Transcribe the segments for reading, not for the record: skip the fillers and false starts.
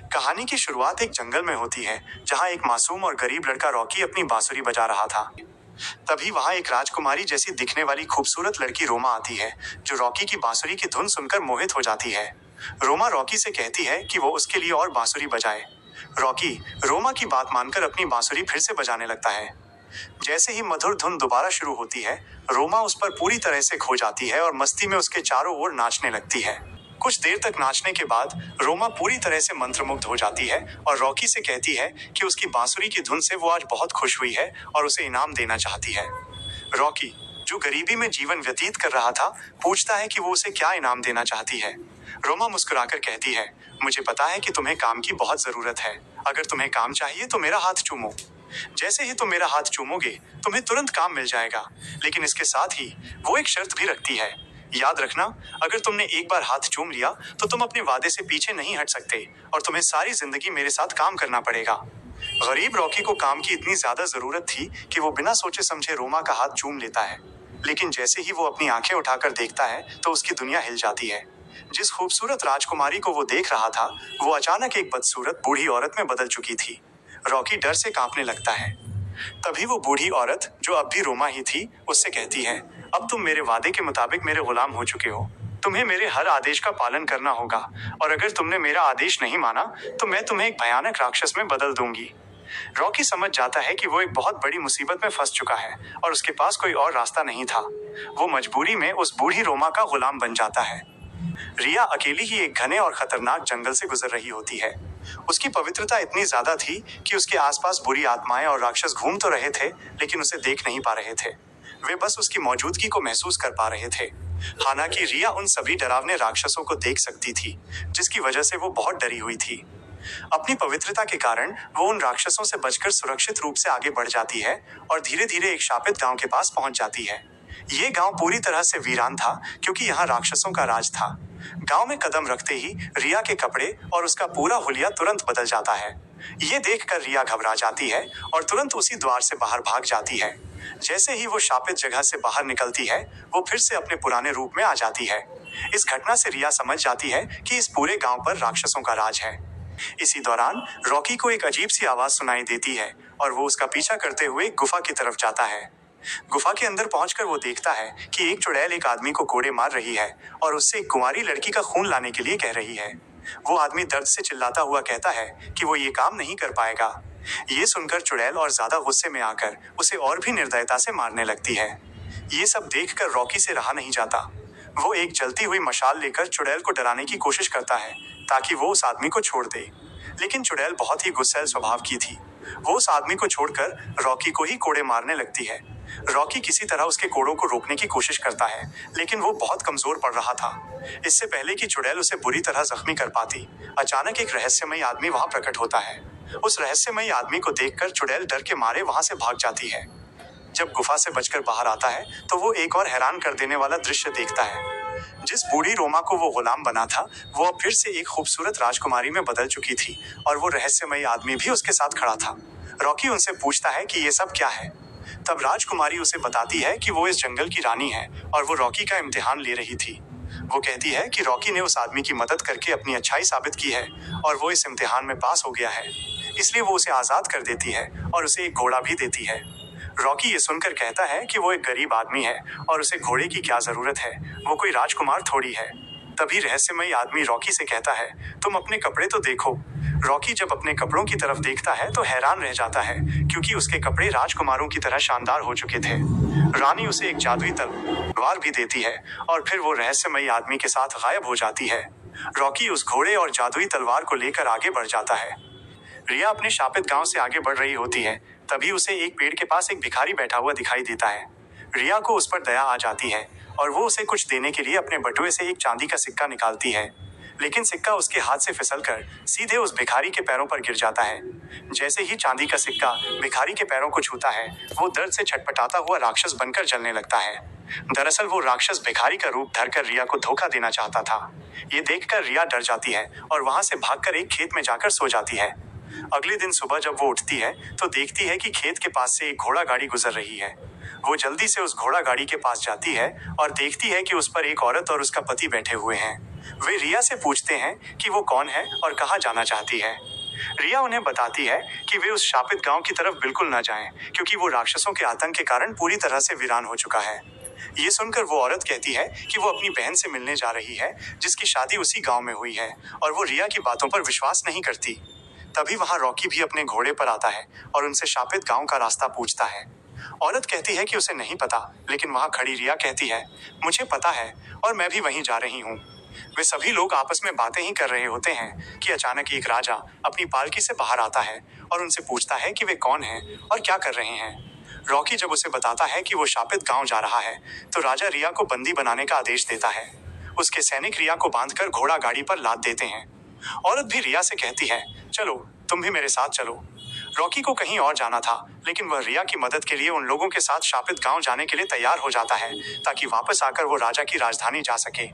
कहानी की शुरुआत एक जंगल में होती है, जहाँ एक मासूम और गरीब लड़का रॉकी अपनी बांसुरी बजा रहा था। तभी वहां एक राजकुमारी जैसी दिखने वाली खूबसूरत लड़की रोमा आती है, जो रॉकी की बांसुरी की धुन सुनकर मोहित हो जाती है। रोमा रॉकी से कहती है कि वो उसके लिए और बांसुरी बजाए। रॉकी रोमा की बात मानकर अपनी बांसुरी फिर से बजाने लगता है। जैसे ही मधुर धुन दोबारा शुरू होती है, रोमा उस पर पूरी तरह से खो जाती है और मस्ती में उसके चारों ओर नाचने लगती है। कुछ देर तक नाचने के बाद रोमा पूरी तरह से मंत्रमुग्ध हो जाती है और रॉकी से कहती है कि उसकी बांसुरी की धुन से वो आज बहुत खुश हुई है और उसे इनाम देना चाहती है। रॉकी, जो गरीबी में जीवन व्यतीत कर रहा था, पूछता है कि वो उसे क्या इनाम देना चाहती है। रोमा मुस्कुराकर कहती है, मुझे पता है कि तुम्हें काम की बहुत जरूरत है। अगर तुम्हें काम चाहिए तो मेरा हाथ चूमो। जैसे ही तुम मेरा हाथ चूमोगे, तुम्हें तुरंत काम मिल जाएगा। लेकिन इसके साथ ही वो एक शर्त भी रखती है। याद रखना, अगर तुमने एक बार हाथ चूम लिया तो तुम अपने वादे से पीछे नहीं हट सकते और तुम्हें सारी जिंदगी मेरे साथ काम करना पड़ेगा। गरीब रॉकी को काम की इतनी ज्यादा जरूरत थी कि वो बिना सोचे समझे रोमा का हाथ चूम लेता है। लेकिन जैसे ही वो अपनी आंखें उठाकर देखता है तो उसकी दुनिया हिल जाती है। जिस खूबसूरत राजकुमारी को वो देख रहा था, वो अचानक एक बदसूरत बूढ़ी औरत में बदल चुकी थी। रॉकी डर से कांपने लगता है। तभी वो बूढ़ी औरत, जो अब भी रोमा ही थी, उससे कहती है, अब तुम मेरे वादे के मुताबिक मेरे गुलाम हो चुके हो। तुम्हें मेरे हर आदेश का पालन करना होगा और अगर तुमने मेरा आदेश नहीं माना तो मैं तुम्हें एक भयानक राक्षस में बदल दूंगी। रॉकी समझ जाता है कि वो एक बहुत बड़ी मुसीबत में फंस चुका है और उसके पास कोई और रास्ता नहीं था। वो मजबूरी में उस बूढ़ी रोमा का गुलाम बन जाता है। रिया अकेली ही एक घने और खतरनाक जंगल से गुजर रही होती है। उसकी पवित्रता इतनी ज्यादा थी कि उसके आसपास बुरी आत्माएं और राक्षस घूम तो रहे थे, लेकिन उसे देख नहीं पा रहे थे। वे बस उसकी मौजूदगी को महसूस कर पा रहे थे। हालांकि रिया उन सभी डरावने राक्षसों को देख सकती थी, जिसकी वजह से वो बहुत डरी हुई थी। अपनी पवित्रता के कारण वो उन राक्षसों से बचकर सुरक्षित रूप से आगे बढ़ जाती है और धीरे धीरे एक शापित गांव के पास पहुंच जाती है। ये गांव पूरी तरह से वीरान था, क्योंकि यहाँ राक्षसों का राज था। गांव में कदम रखते ही रिया के कपड़े और उसका पूरा हुलिया तुरंत बदल जाता है। ये देखकर रिया घबरा जाती है और तुरंत उसी द्वार से बाहर भाग जाती है। जैसे ही वो शापित जगह से बाहर निकलती है, वो फिर से अपने पुराने रूप में आ जाती है। इस घटना से रिया समझ जाती है कि इस पूरे गांव पर राक्षसों का राज है। इसी दौरान रॉकी को एक अजीब सी आवाज सुनाई देती है और वो उसका पीछा करते हुए एक गुफा की तरफ जाता है। गुफा के अंदर पहुंचकर वो देखता है कि एक चुड़ैल एक आदमी को कोड़े मार रही है और उससे एक कुंवारी लड़की का खून लाने के लिए कह रही है। वो आदमी दर्द से चिल्लाता हुआ कहता है कि वो ये काम नहीं कर पाएगा। ये सुनकर चुड़ैल और ज्यादा गुस्से में आकर उसे और भी निर्दयता से मारने लगती है। ये सब देखकर रॉकी से रहा नहीं जाता। वो एक जलती हुई मशाल लेकर चुड़ैल को डराने की कोशिश करता है, ताकि वो उस आदमी को छोड़ दे। लेकिन चुड़ैल बहुत ही गुस्सैल स्वभाव की थी। वो उस आदमी को छोड़कर रॉकी को ही कोड़े मारने लगती है। रॉकी किसी तरह उसके कोड़ों को रोकने की कोशिश करता है, लेकिन वो बहुत कमजोर पड़ रहा था। इससे पहले कि चुड़ैल उसे बुरी तरह जख्मी कर पाती, अचानक एक रहस्यमयी आदमी वहां प्रकट होता है। उस रहस्यमयी आदमी को देखकर चुड़ैल डर के मारे वहां से भाग जाती है। जब गुफा से बचकर बाहर आता है तो वो एक और हैरान कर देने वाला दृश्य देखता है। जिस बूढ़ी रोमा को वो गुलाम बना था, वो अब फिर से एक खूबसूरत राजकुमारी में बदल चुकी थी और वो रहस्यमयी आदमी भी उसके साथ खड़ा था। रॉकी उनसे पूछता है कि ये सब क्या है। तब राजकुमारी उसे बताती है कि वो इस जंगल की रानी है और वो रॉकी का इम्तिहान ले रही थी। वो कहती है कि रॉकी ने उस आदमी की मदद करके अपनी अच्छाई साबित की है और वो इस इम्तिहान में पास हो गया है, इसलिए वो उसे आजाद कर देती है और उसे एक घोड़ा भी देती है। रॉकी ये सुनकर कहता है कि वो एक गरीब आदमी है और उसे घोड़े की क्या जरूरत है, वो कोई राजकुमार थोड़ी है। तभी रहस्यमयी आदमी रॉकी से कहता है, तुम अपने कपड़े तो देखो। रॉकी जब अपने कपड़ों की तरफ देखता है तो हैरान रह जाता है, क्योंकि उसके कपड़े राजकुमारों की तरह शानदार हो चुके थे। रानी उसे एक जादुई तलवार भी देती है और फिर वो रहस्यमयी आदमी के साथ गायब हो जाती है। रॉकी उस घोड़े और जादुई तलवार को लेकर आगे बढ़ जाता है। रिया अपने शापित गांव से आगे बढ़ रही होती है, तभी उसे एक पेड़ के पास एक भिखारी बैठा हुआ दिखाई देता है। रिया को उस पर दया आ जाती है और वो उसे कुछ देने के लिए अपने बटुए से एक चांदी का सिक्का निकालती है, लेकिन सिक्का उसके हाथ से फिसलकर सीधे उस भिखारी के पैरों पर गिर जाता है। जैसे ही चांदी का सिक्का भिखारी के पैरों को छूता है, वो दर्द से छटपटाता हुआ राक्षस बनकर जलने लगता है। दरअसल वो राक्षस भिखारी का रूप धरकर रिया को धोखा देना चाहता था। ये देखकर रिया डर जाती है और वहां से भागकर एक खेत में जाकर सो जाती है। अगले दिन सुबह जब वो उठती है तो देखती है कि खेत के पास से एक घोड़ा गाड़ी गुजर रही है। वो जल्दी से उस घोड़ा गाड़ी के पास जाती है और देखती है कि उस पर एक औरत और उसका पति बैठे हुए हैं। वे रिया से पूछते हैं कि वो कौन है और कहाँ जाना चाहती है। रिया उन्हें बताती है कि वे उस शापित गांव की तरफ बिल्कुल न जाएं, क्योंकि वो राक्षसों के आतंक के कारण पूरी तरह से वीरान हो चुका है। ये सुनकर वो औरत कहती है कि वो अपनी बहन से मिलने जा रही है, जिसकी शादी उसी गांव में हुई है, और वो रिया की बातों पर विश्वास नहीं करती। तभी वहां रॉकी भी अपने घोड़े पर आता है और उनसे शापित गांव का रास्ता पूछता है। औरत कहती है कि उसे नहीं पता, लेकिन वहां खड़ी रिया कहती है, मुझे पता है और मैं भी वहीं जा रही हूँ। वे सभी लोग आपस में बातें ही कर रहे होते हैं कि अचानक एक राजा अपनी पालकी से बाहर आता है और उनसे पूछता है कि वे कौन हैं और क्या कर रहे हैं। रॉकी जब उसे बताता है कि वो शापित गांव जा रहा है, तो राजा रिया को बंदी बनाने का आदेश देता है। उसके सैनिक रिया को बांधकर घोड़ा गाड़ी पर लाद देते हैं। औरत भी रिया से कहती है, चलो तुम भी मेरे साथ चलो। रॉकी को कहीं और जाना था, लेकिन वह रिया की मदद के लिए उन लोगों के साथ शापित गांव जाने के लिए तैयार हो जाता है, ताकि वापस आकर वो राजा की राजधानी जा सके।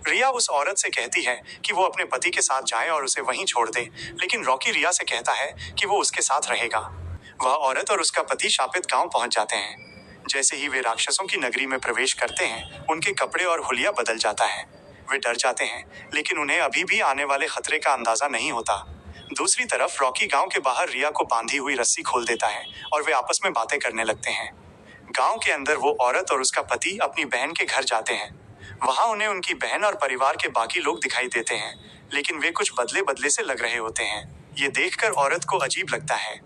रिया उस औरत से कहती है कि वो अपने पति के साथ जाए और उसे वहीं छोड़ दे, लेकिन रॉकी रिया से कहता है कि वो उसके साथ रहेगा। वह औरत और उसका पति शापित गांव पहुंच जाते हैं। जैसे ही वे राक्षसों की नगरी में प्रवेश करते हैं, उनके कपड़े और हुलिया बदल जाता है। वे डर जाते हैं, लेकिन उन्हें अभी भी आने वाले खतरे का अंदाजा नहीं होता। दूसरी तरफ रॉकी गांव के बाहर रिया को बांधी हुई रस्सी खोल देता है और वे आपस में बातें करने लगते हैं। गांव के अंदर वो औरत और उसका पति अपनी बहन के घर जाते हैं। वहां उन्हें उनकी बहन और परिवार के बाकी लोग दिखाई देते हैं, लेकिन वे कुछ बदले बदले से लग रहे होते हैं। ये देखकर औरत को अजीब लगता है।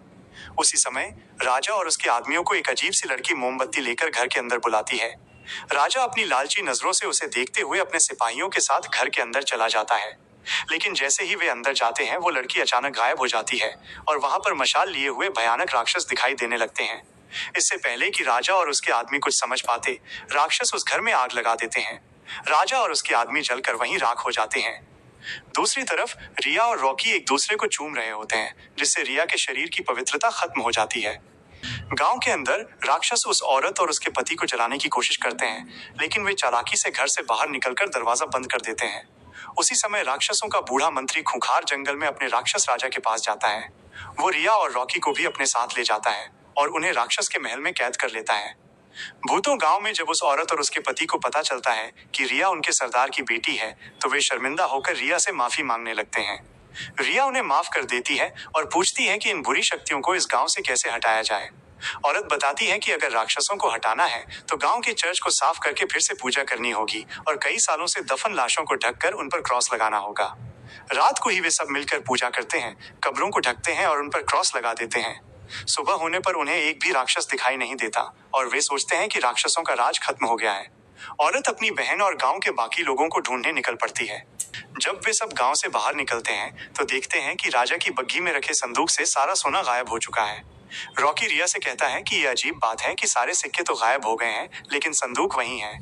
उसी समय राजा और उसके आदमियों को एक अजीब सी लड़की मोमबत्ती लेकर घर के अंदर बुलाती है। राजा अपनी लालची नजरों से उसे देखते हुए अपने सिपाहियों के साथ घर के अंदर चला जाता है, लेकिन जैसे ही वे अंदर जाते हैं, वो लड़की अचानक गायब हो जाती है और वहां पर मशाल लिए हुए भयानक राक्षस दिखाई देने लगते हैं। इससे पहले कि राजा और उसके आदमी कुछ समझ पाते, राक्षस उस घर में आग लगा देते हैं। राजा और उसके आदमी जलकर वहीं राख हो जाते हैं। दूसरी तरफ रिया और रॉकी एक दूसरे को चूम रहे होते हैं, जिससे रिया के शरीर की पवित्रता खत्म हो जाती है। गांव के अंदर राक्षस उस औरत और उसके पति को जलाने की कोशिश करते हैं, लेकिन वे चालाकी से घर से बाहर निकलकर दरवाजा बंद कर देते हैं। उसी समय राक्षसों का बूढ़ा मंत्री खूंखार जंगल में अपने राक्षस राजा के पास जाता है। वो रिया और रॉकी को भी अपने साथ ले जाता है और उन्हें राक्षस के महल में कैद कर लेता है। भूतों गांव में जब उस औरत और उसके पति को पता चलता है कि रिया उनके सरदार की बेटी है, तो वे शर्मिंदा होकर रिया से माफी मांगने लगते हैं। रिया उन्हें माफ कर देती है और पूछती है कि इन बुरी शक्तियों को इस गांव से कैसे हटाया जाए। औरत बताती है कि अगर राक्षसों को हटाना है तो गांव के चर्च को साफ करके फिर से पूजा करनी होगी और कई सालों से दफन लाशों को ढककर उन पर क्रॉस लगाना होगा। रात को ही वे सब मिलकर पूजा करते हैं, कब्रों को ढकते हैं और उन पर क्रॉस लगा देते हैं। सुबह होने पर उन्हें एक भी राक्षस दिखाई नहीं देता और वे सोचते हैं कि राक्षसों का राज खत्म हो गया है। औरत अपनी बहन और गांव के बाकी लोगों को ढूंढने निकल पड़ती है। जब वे सब गांव से बाहर निकलते हैं, तो देखते हैं कि राजा की बग्घी में रखे संदूक से सारा सोना गायब हो चुका है। रॉकी रिया से कहता है कि यह अजीब बात है कि सारे सिक्के तो गायब हो गए हैं, लेकिन संदूक वहीं है।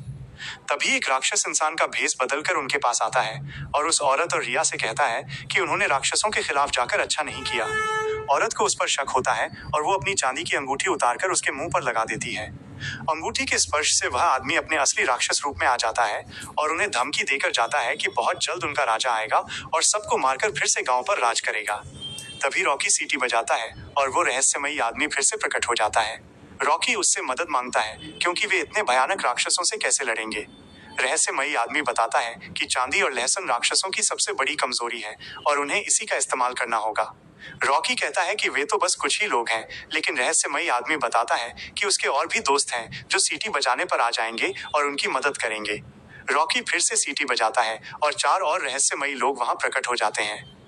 तभी एक राक्षस इंसान का भेष बदलकर उनके पास आता है और उस औरत और रिया से कहता है कि उन्होंने राक्षसों के खिलाफ जाकर अच्छा नहीं किया। औरत को उस पर शक होता है और वो अपनी चांदी की अंगूठी उतारकर उसके मुंह पर लगा देती है। अंगूठी के स्पर्श से वह आदमी अपने असली राक्षस रूप में आ जाता है और उन्हें धमकी देकर जाता है कि बहुत जल्द उनका राजा आएगा और सबको मारकर फिर से गांव पर राज करेगा। तभी रॉकी सीटी बजाता है और वो रहस्यमयी आदमी फिर से प्रकट हो जाता है। रॉकी उससे मदद मांगता है, क्योंकि वे इतने भयानक राक्षसों से कैसे लड़ेंगे। रहस्यमयी आदमी बताता है कि चांदी और लहसुन राक्षसों की सबसे बड़ी कमजोरी है और उन्हें इसी का इस्तेमाल करना होगा। रॉकी कहता है कि वे तो बस कुछ ही लोग हैं, लेकिन रहस्यमयी आदमी बताता है कि उसके और भी दोस्त हैं जो सीटी बजाने पर आ जाएंगे और उनकी मदद करेंगे। रॉकी फिर से सीटी बजाता है और 4 और रहस्यमयी लोग वहां प्रकट हो जाते हैं।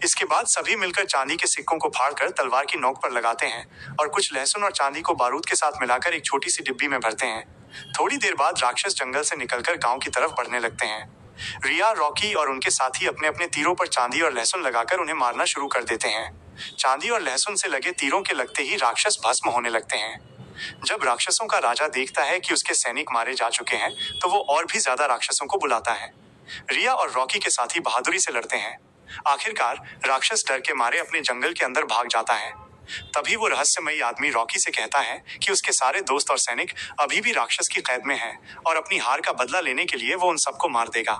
इसके बाद सभी मिलकर चांदी के सिक्कों को फाड़कर तलवार की नोक पर लगाते हैं और कुछ लहसुन और चांदी को बारूद के साथ मिलाकर एक छोटी सी डिब्बी में भरते हैं। थोड़ी देर बाद राक्षस जंगल से निकलकर गांव की तरफ बढ़ने लगते हैं। रिया, रॉकी और उनके साथी अपने अपने तीरों पर चांदी और लहसुन लगाकर उन्हें मारना शुरू कर देते हैं। चांदी और लहसुन से लगे तीरों के लगते ही राक्षस भस्म होने लगते हैं। जब राक्षसों का राजा देखता है कि उसके सैनिक मारे जा चुके हैं, तो वो और भी ज्यादा राक्षसों को बुलाता है। रिया और रॉकी के साथी बहादुरी से लड़ते हैं। आखिरकार राक्षस डर के मारे अपने जंगल के अंदर भाग जाता है। तभी वो रहस्यमयी आदमी रॉकी से कहता है कि उसके सारे दोस्त और सैनिक अभी भी राक्षस की कैद में हैं और अपनी हार का बदला लेने के लिए वो उन सबको मार देगा।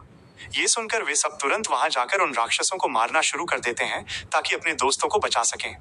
ये सुनकर वे सब तुरंत वहां जाकर उन राक्षसों को मारना शुरू कर देते हैं ताकि अपने दोस्तों को बचा सकें।